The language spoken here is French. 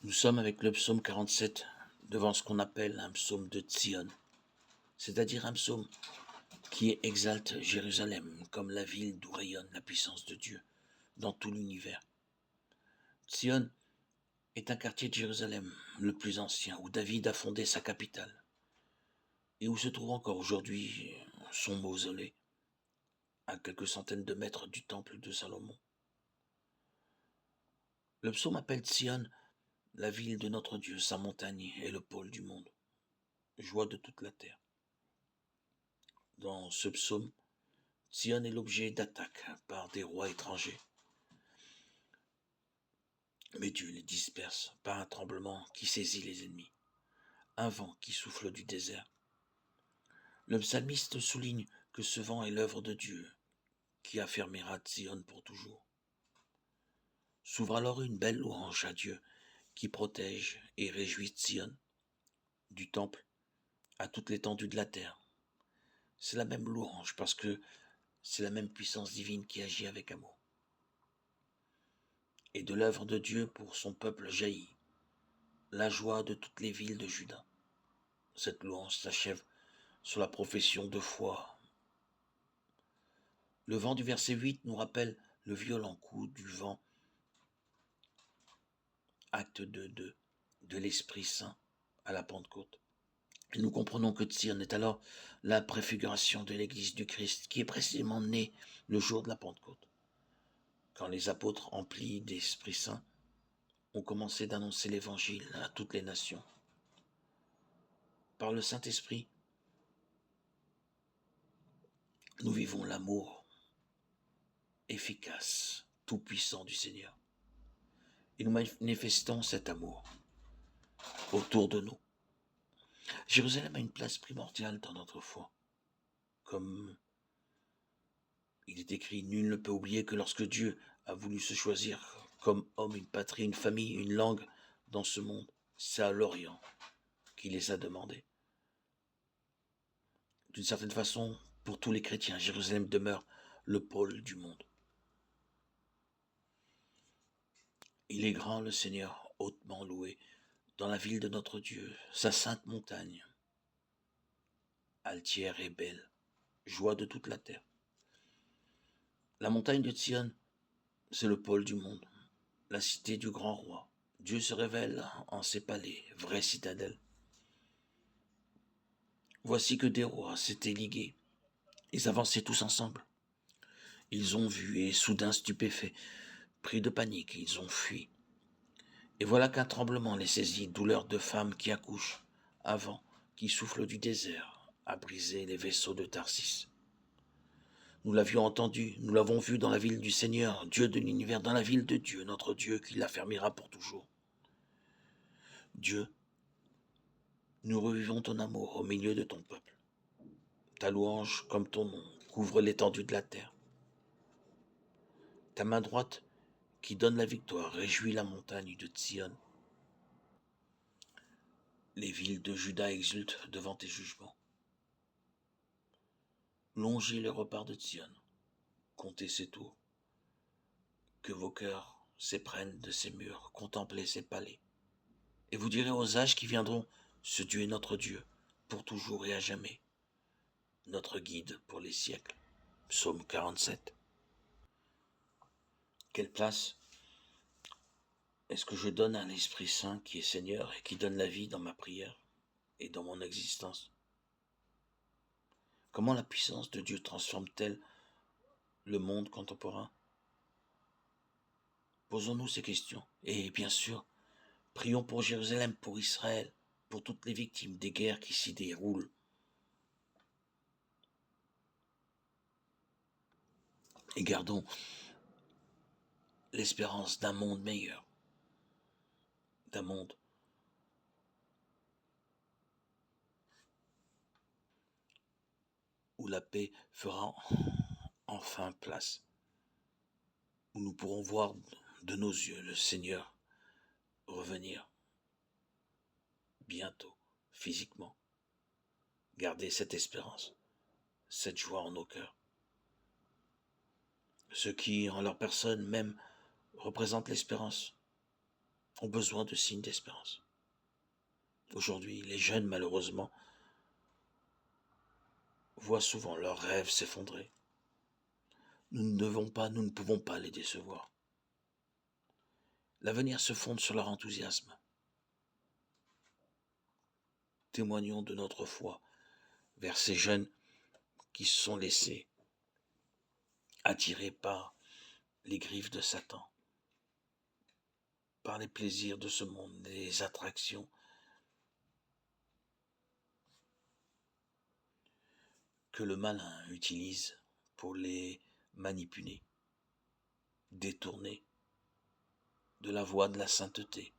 Nous sommes avec le psaume 47 devant ce qu'on appelle un psaume de Tzion, c'est-à-dire un psaume qui exalte Jérusalem comme la ville d'où rayonne la puissance de Dieu dans tout l'univers. Tzion est un quartier de Jérusalem, le plus ancien, où David a fondé sa capitale et où se trouve encore aujourd'hui son mausolée, à quelques centaines de mètres du temple de Salomon. Le psaume appelle Tzion la ville de notre Dieu, sa montagne et le pôle du monde, joie de toute la terre. Dans ce psaume, Tzion est l'objet d'attaques par des rois étrangers. Mais Dieu les disperse par un tremblement qui saisit les ennemis, un vent qui souffle du désert. Le psalmiste souligne que ce vent est l'œuvre de Dieu, qui affermira Tzion pour toujours. S'ouvre alors une belle louange à Dieu, qui protège et réjouit Tzion, du temple à toute l'étendue de la terre. C'est la même louange parce que c'est la même puissance divine qui agit avec amour. Et de l'œuvre de Dieu pour son peuple jaillit la joie de toutes les villes de Juda. Cette louange s'achève sur la profession de foi. Le vent du verset 8 nous rappelle le violent coup du vent, acte 2 de l'Esprit Saint à la Pentecôte. Et nous comprenons que Tzion est alors la préfiguration de l'Église du Christ, qui est précisément née le jour de la Pentecôte, quand les apôtres emplis d'Esprit Saint ont commencé d'annoncer l'Évangile à toutes les nations. Par le Saint-Esprit, nous vivons l'amour efficace, tout-puissant du Seigneur. Et nous manifestons cet amour autour de nous. Jérusalem a une place primordiale dans notre foi. Comme il est écrit, nul ne peut oublier que lorsque Dieu a voulu se choisir comme homme, une patrie, une famille, une langue dans ce monde, c'est à l'Orient qu'il les a demandés. D'une certaine façon, pour tous les chrétiens, Jérusalem demeure le pôle du monde. Il est grand le Seigneur, hautement loué, dans la ville de notre Dieu, sa sainte montagne, altière et belle, joie de toute la terre. La montagne de Tzion, c'est le pôle du monde, la cité du grand roi. Dieu se révèle en ses palais, vraie citadelle. Voici que des rois s'étaient ligués. Ils avançaient tous ensemble. Ils ont vu et soudain stupéfaits, pris de panique, ils ont fui. Et voilà qu'un tremblement les saisit, douleur de femmes qui accouchent, un vent qui souffle du désert, a brisé les vaisseaux de Tarsis. Nous l'avions entendu, nous l'avons vu dans la ville du Seigneur, Dieu de l'univers, dans la ville de Dieu, notre Dieu qui l'affermira pour toujours. Dieu, nous revivons ton amour au milieu de ton peuple. Ta louange, comme ton nom, couvre l'étendue de la terre. Ta main droite, qui donne la victoire, réjouit la montagne de Tzion. Les villes de Juda exultent devant tes jugements. Longez les reparts de Tzion, comptez ses tours. Que vos cœurs s'éprennent de ses murs, contemplez ses palais. Et vous direz aux âges qui viendront, ce Dieu est notre Dieu, pour toujours et à jamais, notre guide pour les siècles. Psaume 47. Quelle place est-ce que je donne à l'Esprit Saint qui est Seigneur et qui donne la vie dans ma prière et dans mon existence? Comment la puissance de Dieu transforme-t-elle le monde contemporain? Posons-nous ces questions. Et bien sûr, prions pour Jérusalem, pour Israël, pour toutes les victimes des guerres qui s'y déroulent. Et gardons l'espérance d'un monde meilleur, d'un monde où la paix fera enfin place, où nous pourrons voir de nos yeux le Seigneur revenir bientôt, physiquement. Gardez cette espérance, cette joie en nos cœurs. Ceux qui, en leur personne même, représentent l'espérance, ont besoin de signes d'espérance. Aujourd'hui, les jeunes, malheureusement, voient souvent leurs rêves s'effondrer. Nous ne pouvons pas les décevoir. L'avenir se fonde sur leur enthousiasme. Témoignons de notre foi vers ces jeunes qui se sont laissés attirer par les griffes de Satan, par les plaisirs de ce monde, les attractions que le malin utilise pour les manipuler, détourner de la voie de la sainteté.